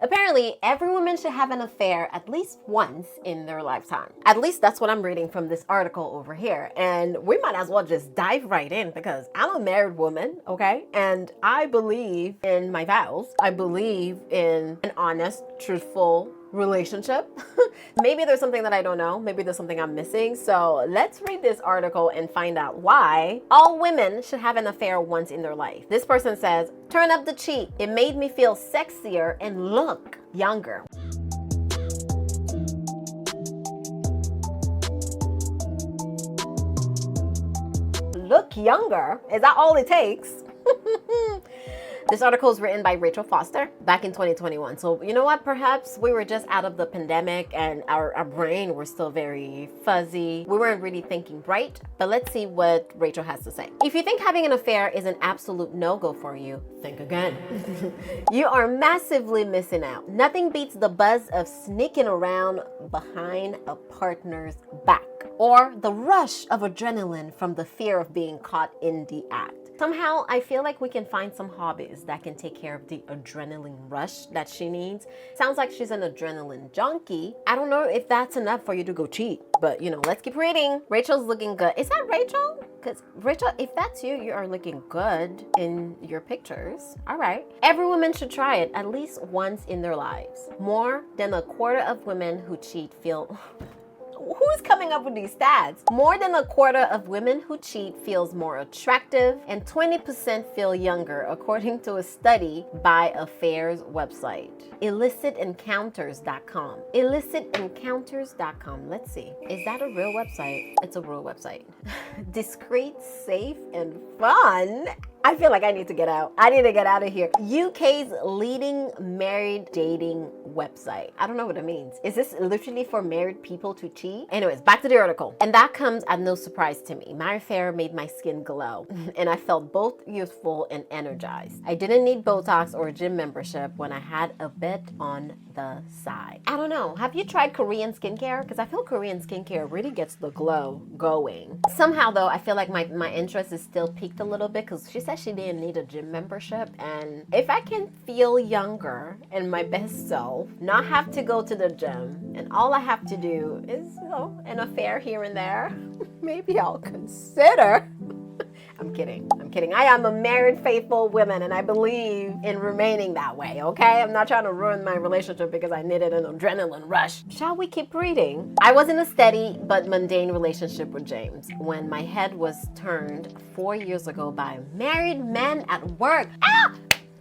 Apparently, every woman should have an affair at least once in their lifetime. At least that's what I'm reading from this article over here. And we might as well just dive right in because I'm a married woman, okay? And I believe in my vows. I believe in an honest, truthful relationship. Maybe there's something that I don't know. Maybe there's something I'm missing. So let's read this article and find out why all women should have an affair once in their life. This person says, turn up the cheek. It made me feel sexier and look younger. Look younger? Is that all it takes? This article is written by Rachel Foster back in 2021. So you know what? Perhaps we were just out of the pandemic and our brain were still very fuzzy. We weren't really thinking bright, but let's see what Rachel has to say. If you think having an affair is an absolute no-go for you, think again. You are massively missing out. Nothing beats the buzz of sneaking around behind a partner's back or the rush of adrenaline from the fear of being caught in the act. Somehow, I feel like we can find some hobbies that can take care of the adrenaline rush that she needs. Sounds like she's an adrenaline junkie. I don't know if that's enough for you to go cheat, but you know, let's keep reading. Rachel's looking good. Is that Rachel? Because Rachel, if that's you, you are looking good in your pictures. All right. Every woman should try it at least once in their lives. More than a quarter of women who cheat feel... Who's coming up with these stats? More than a quarter of women who cheat feels more attractive and 20% feel younger, according to a study by Affairs website. IllicitEncounters.com. IllicitEncounters.com. Let's see. Is that a real website? It's a real website. Discreet, safe, and fun. I feel like I need to get out. I need to get out of here. UK's leading married dating website. I don't know what it means. Is this literally for married people to cheat? Anyways, back to the article. And that comes as no surprise to me. My affair made my skin glow and I felt both youthful and energized. I didn't need Botox or a gym membership when I had a bit on the side. I don't know. Have you tried Korean skincare? Because I feel Korean skincare really gets the glow going. Somehow though, I feel like my interest is still peaked a little bit because she said she didn't need a gym membership, and if I can feel younger and my best self, not have to go to the gym, and all I have to do is, you know, an affair here and there, maybe I'll consider. I'm kidding. I am a married, faithful woman, and I believe in remaining that way, okay? I'm not trying to ruin my relationship because I needed an adrenaline rush. Shall we keep reading? I was in a steady but mundane relationship with James when my head was turned 4 years ago by married men at work. Ah!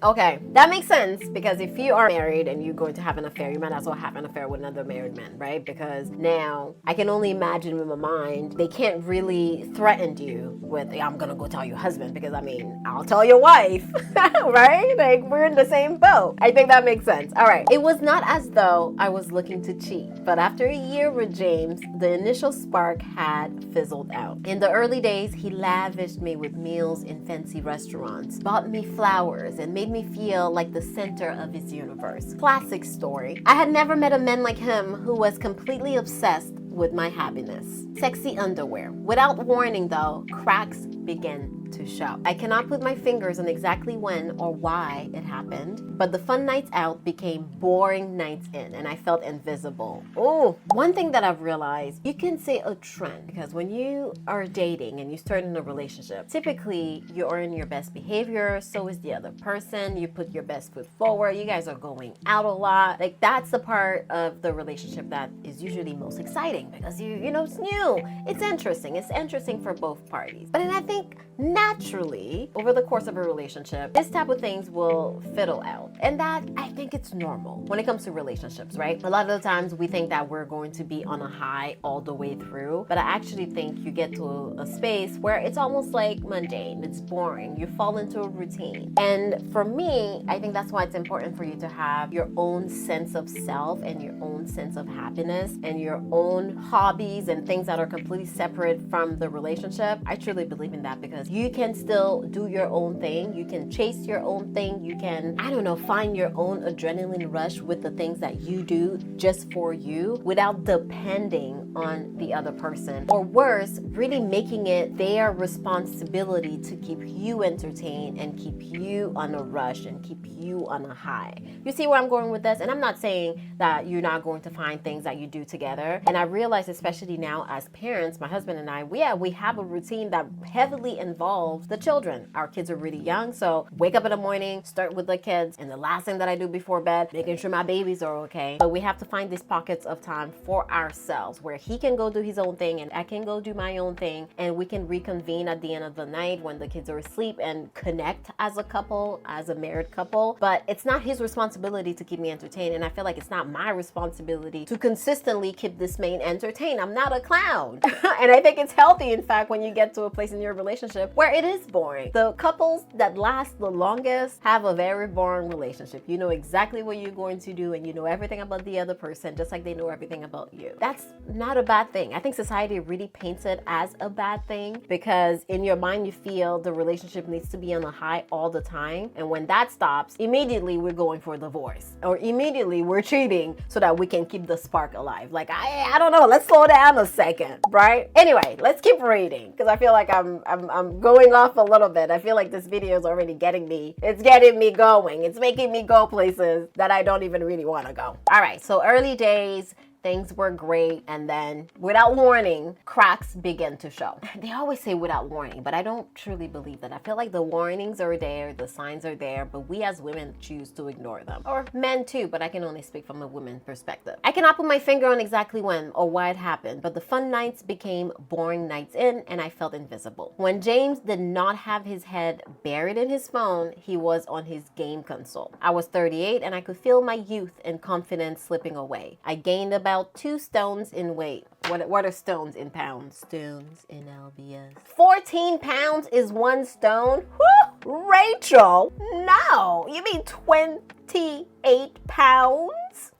Okay, that makes sense because if you are married and you're going to have an affair, you might as well have an affair with another married man, right? Because now I can only imagine in my mind, they can't really threaten you with, hey, I'm gonna go tell your husband because I mean, I'll tell your wife, right? Like we're in the same boat. I think that makes sense. All right. It was not as though I was looking to cheat, but after a year with James, the initial spark had fizzled out. In the early days, he lavished me with meals in fancy restaurants, bought me flowers, and made me feel like the center of his universe. Classic story. I had never met a man like him who was completely obsessed with my happiness. Sexy underwear. Without warning though, cracks began to show. I cannot put my fingers on exactly when or why it happened, but the fun nights out became boring nights in and I felt invisible. Oh, one thing that I've realized, you can say a trend because when you are dating and you start in a relationship, typically you're in your best behavior, so is the other person, you put your best foot forward, you guys are going out a lot. Like that's the part of the relationship that is usually most exciting because you know, it's new, it's interesting for both parties. But then I think naturally, over the course of a relationship, this type of things will fiddle out. And that, I think it's normal when it comes to relationships, right? A lot of the times we think that we're going to be on a high all the way through, but I actually think you get to a space where it's almost like mundane, it's boring, you fall into a routine. And for me, I think that's why it's important for you to have your own sense of self and your own sense of happiness and your own own hobbies and things that are completely separate from the relationship. I truly believe in that, because you can still do your own thing. You can chase your own thing. You can, I don't know, find your own adrenaline rush with the things that you do just for you without depending on the other person. Or worse, really making it their responsibility to keep you entertained and keep you on a rush and keep you on a high. You see where I'm going with this? And I'm not saying that you're not going to find things that you do together. And I realize, especially now as parents, my husband and I, we have a routine that heavily involves the children. Our kids are really young, so wake up in the morning, start with the kids, and the last thing that I do before bed, making sure my babies are okay. But we have to find these pockets of time for ourselves where he can go do his own thing and I can go do my own thing, and we can reconvene at the end of the night when the kids are asleep and connect as a couple, as a married couple. But it's not his responsibility to keep me entertained, and I feel like it's not my responsibility to consistently keep this man entertained. I'm not a clown. And I think it's healthy, in fact, when you get to a place in your relationship where it is boring. The couples that last the longest have a very boring relationship. You know exactly what you're going to do, and you know everything about the other person, just like they know everything about you. That's not a bad thing. I think society really paints it as a bad thing, because in your mind you feel the relationship needs to be on a high all the time, and when that stops, immediately we're going for divorce, or immediately we're cheating so that we can keep the spark alive. Like, I don't know, let's slow down a second, right? Anyway, let's keep reading, because I feel like I'm going off a little bit. I feel like this video is already getting me going. It's making me go places that I don't even really want to go. All right, so early days, things were great, and then without warning, cracks began to show. They always say without warning, but I don't truly believe that. I feel like the warnings are there, the signs are there, but we as women choose to ignore them. Or men too, but I can only speak from a woman's perspective. I cannot put my finger on exactly when or why it happened, but the fun nights became boring nights in, and I felt invisible. When James did not have his head buried in his phone, he was on his game console. I was 38 and I could feel my youth and confidence slipping away. I gained about 2 stones in weight. What are stones in pounds? Stones in LBS. 14 pounds is 1 stone? Whew! Rachel, no. You mean 28 pounds?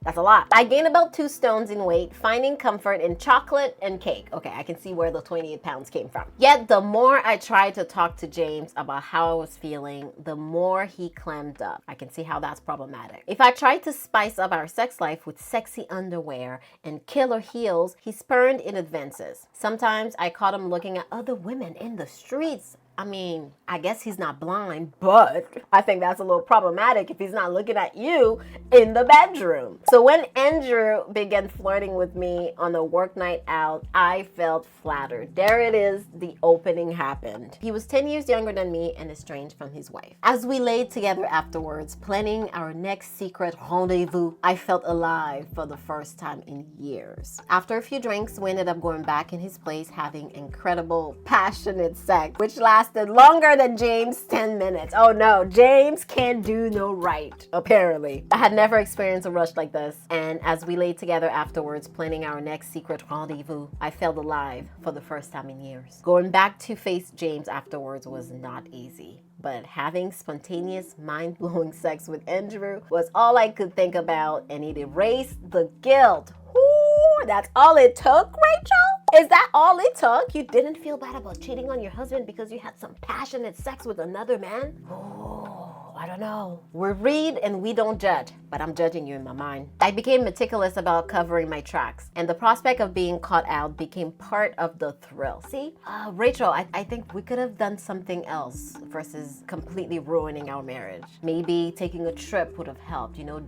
That's a lot. I gained about 2 stones in weight, finding comfort in chocolate and cake. Okay, I can see where the 28 pounds came from. Yet the more I tried to talk to James about how I was feeling, the more he clammed up. I can see how that's problematic. If I tried to spice up our sex life with sexy underwear and killer heels, he spurned in advances. Sometimes I caught him looking at other women in the streets. I mean, I guess he's not blind, but I think that's a little problematic if he's not looking at you in the bedroom. So when Andrew began flirting with me on a work night out, I felt flattered. There it is, the opening happened. He was 10 years younger than me and estranged from his wife. As we laid together afterwards, planning our next secret rendezvous, I felt alive for the first time in years. After a few drinks, we ended up going back in his place, having incredible, passionate sex, which lasted longer than James' 10 minutes. Oh no, James can't do no right, apparently. I had never experienced a rush like this, and as we laid together afterwards, planning our next secret rendezvous, I felt alive for the first time in years. Going back to face James afterwards was not easy, but having spontaneous, mind-blowing sex with Andrew was all I could think about, and it erased the guilt. Ooh, that's all it took, Rachel? Is that all it took? You didn't feel bad about cheating on your husband because you had some passionate sex with another man? Oh, I don't know. We read and we don't judge, but I'm judging you in my mind. I became meticulous about covering my tracks, and the prospect of being caught out became part of the thrill. See? Rachel, I think we could have done something else versus completely ruining our marriage. Maybe taking a trip would have helped, you know,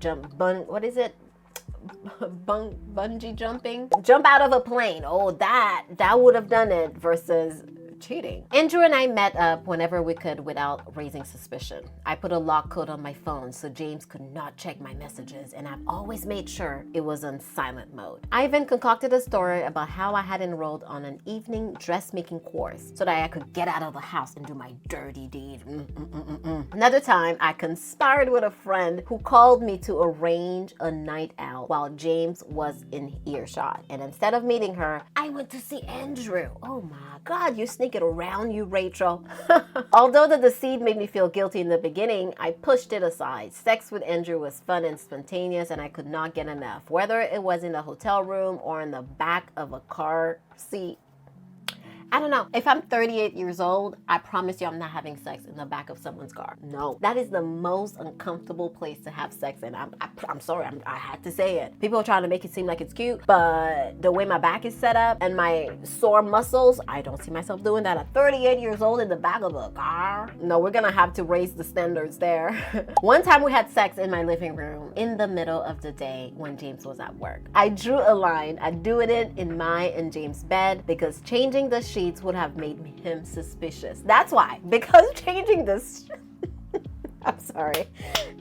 bungee jumping? Jump out of a plane. Oh, that would have done it versus cheating. Andrew and I met up whenever we could without raising suspicion. I put a lock code on my phone so James could not check my messages, and I've always made sure it was on silent mode. I even concocted a story about how I had enrolled on an evening dressmaking course so that I could get out of the house and do my dirty deed. Another time, I conspired with a friend who called me to arrange a night out while James was in earshot. And instead of meeting her, I went to see Andrew. Oh my God, you're sneaking get around you, Rachel. Although the deceit made me feel guilty in the beginning, I pushed it aside. Sex with Andrew was fun and spontaneous, and I could not get enough. Whether it was in a hotel room or in the back of a car seat, I don't know. If I'm 38 years old, I promise you I'm not having sex in the back of someone's car. No. That is the most uncomfortable place to have sex in. I'm sorry. I had to say it. People are trying to make it seem like it's cute, but the way my back is set up and my sore muscles, I don't see myself doing that at 38 years old in the back of a car. No, we're gonna have to raise the standards there. One time we had sex in my living room in the middle of the day when James was at work. I drew a line. I'd do it in my and James' bed because changing the sheets would have made him suspicious. That's why. Because changing this I'm sorry.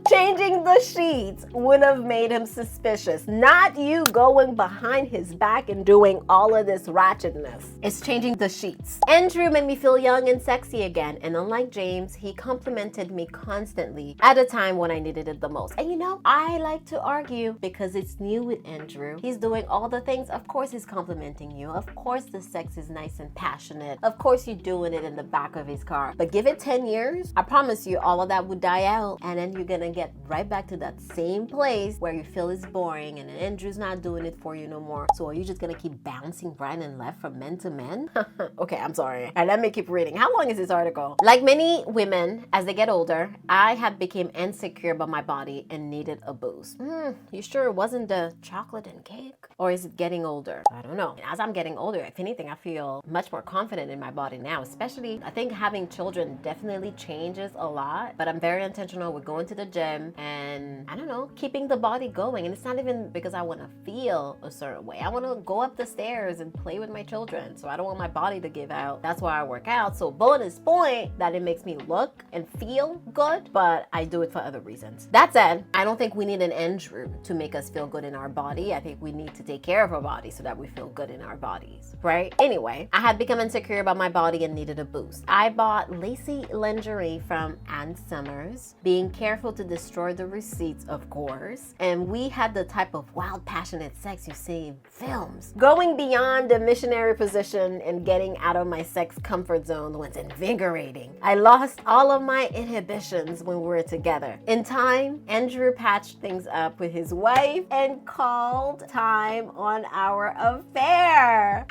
Changing the sheets would have made him suspicious. Not you going behind his back and doing all of this ratchetness. It's changing the sheets. Andrew made me feel young and sexy again. And unlike James, he complimented me constantly at a time when I needed it the most. And you know, I like to argue because it's new with Andrew. He's doing all the things. Of course he's complimenting you. Of course the sex is nice and passionate. Of course you're doing it in the back of his car. But give it 10 years, I promise you all of that would die out, and then you're gonna get right back to that same place where you feel it's boring and Andrew's not doing it for you no more. So are you just gonna keep bouncing right and left from men to men? Okay, I'm sorry. And let me keep reading. How long is this article? Like many women, as they get older, I have become insecure about my body and needed a boost. You sure it wasn't the chocolate and cake? Or is it getting older? I don't know. As I'm getting older, if anything, I feel much more confident in my body now. Especially, I think having children definitely changes a lot, but I'm very intentional with going to the gym and, I don't know, keeping the body going. And it's not even because I want to feel a certain way. I want to go up the stairs and play with my children. So I don't want my body to give out. That's why I work out. So bonus point that it makes me look and feel good, but I do it for other reasons. That said, I don't think we need an Andrew to make us feel good in our body. I think we need to take care of our body so that we feel good in our bodies, right? Anyway, I had become insecure about my body and needed a boost. I bought lacy lingerie from Ann Summers, being careful to destroy the receipts, of course. And we had the type of wild, passionate sex you see in films. Going beyond the missionary position and getting out of my sex comfort zone was invigorating. I lost all of my inhibitions when we were together. In time, Andrew patched things up with his wife and called time on our affair.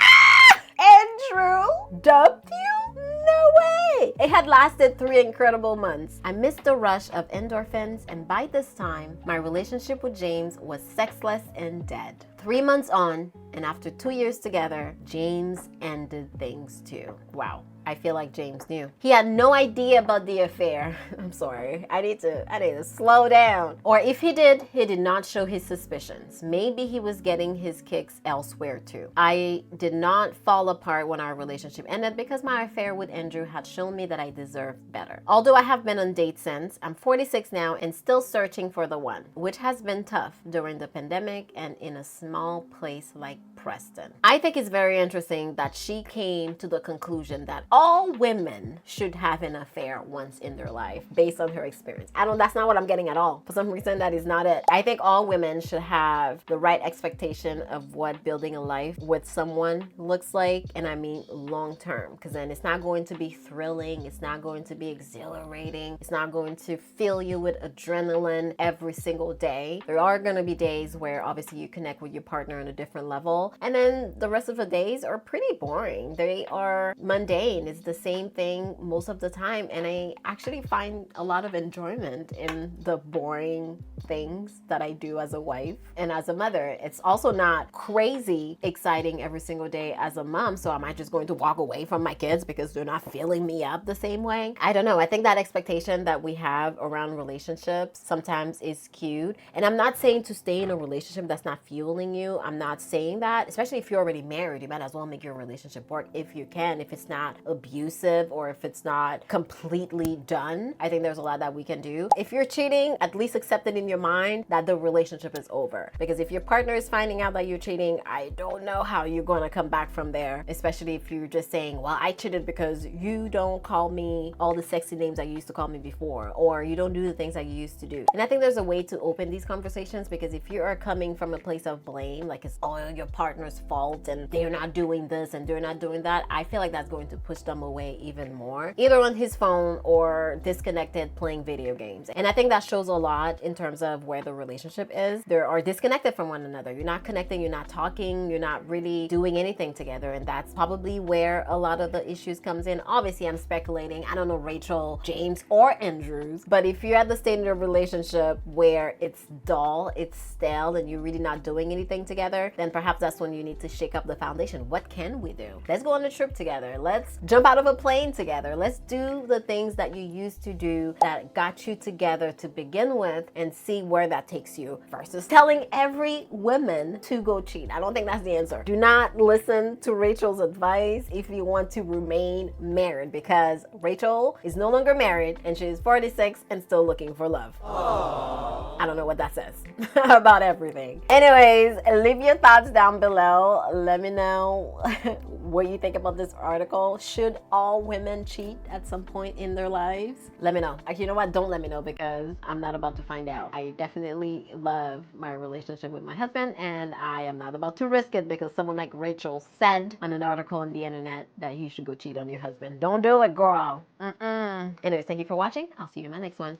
Andrew dumped you? No way! It had lasted 3 incredible months. I missed the rush of endorphins, and by this time, my relationship with James was sexless and dead. 3 months on, and after 2 years together, James ended things too. Wow. I feel like James knew. He had no idea about the affair. I'm sorry. I need to slow down. Or if he did not show his suspicions. Maybe he was getting his kicks elsewhere too. I did not fall apart when our relationship ended because my affair with Andrew had shown me that I deserved better. Although I have been on dates since, I'm 46 now and still searching for the one, which has been tough during the pandemic and in a small place like Preston. I think it's very interesting that she came to the conclusion that all women should have an affair once in their life based on her experience. That's not what I'm getting at all. For some reason, that is not it. I think all women should have the right expectation of what building a life with someone looks like, and I mean long term, because then it's not going to be thrilling, it's not going to be exhilarating, it's not going to fill you with adrenaline every single day. There are going to be days where obviously you connect with your partner on a different level, and then the rest of the days are pretty boring. They are mundane. It's the same thing most of the time, and I actually find a lot of enjoyment in the boring things that I do as a wife and as a mother. It's also not crazy exciting every single day as a mom, so am I just going to walk away from my kids because they're not filling me up the same way? I don't know. I think that expectation that we have around relationships sometimes is cute, and I'm not saying to stay in a relationship that's not fueling you. I'm not saying that, especially if you're already married. You might as well make your relationship work if you can, if it's not abusive or if it's not completely done. I think there's a lot that we can do. If you're cheating, at least accept it in your mind that the relationship is over. Because if your partner is finding out that you're cheating, I don't know how you're going to come back from there, especially if you're just saying, well, I cheated because you don't call me all the sexy names that you used to call me before, or you don't do the things that you used to do. And I think there's a way to open these conversations, because if you are coming from a place of blame blame, like it's all your partner's fault and they're not doing this and they're not doing that, I feel like that's going to push them away even more, either on his phone or disconnected playing video games. And I think that shows a lot in terms of where the relationship is. They are disconnected from one another. You're not connecting, you're not talking, you're not really doing anything together. And that's probably where a lot of the issues comes in. Obviously, I'm speculating. I don't know Rachel, James, or Andrews, but if you're at the state of a relationship where it's dull, it's stale, and you're really not doing anything together, then perhaps that's when you need to shake up the foundation. What can we do? Let's go on a trip together. Let's jump out of a plane together. Let's do the things that you used to do that got you together to begin with and see where that takes you versus telling every woman to go cheat. I don't think that's the answer. Do not listen to Rachel's advice if you want to remain married, because Rachel is no longer married and she's 46 and still looking for love. Aww. I don't know what that says about everything. Anyways, leave your thoughts down below. Let me know what you think about this article. Should all women cheat at some point in their lives? Let me know. Actually, you know what? Don't let me know, because I'm not about to find out. I definitely love my relationship with my husband, and I am not about to risk it because someone like Rachel said on an article on the internet that you should go cheat on your husband. Don't do it, girl. Anyways, thank you for watching. I'll see you in my next one.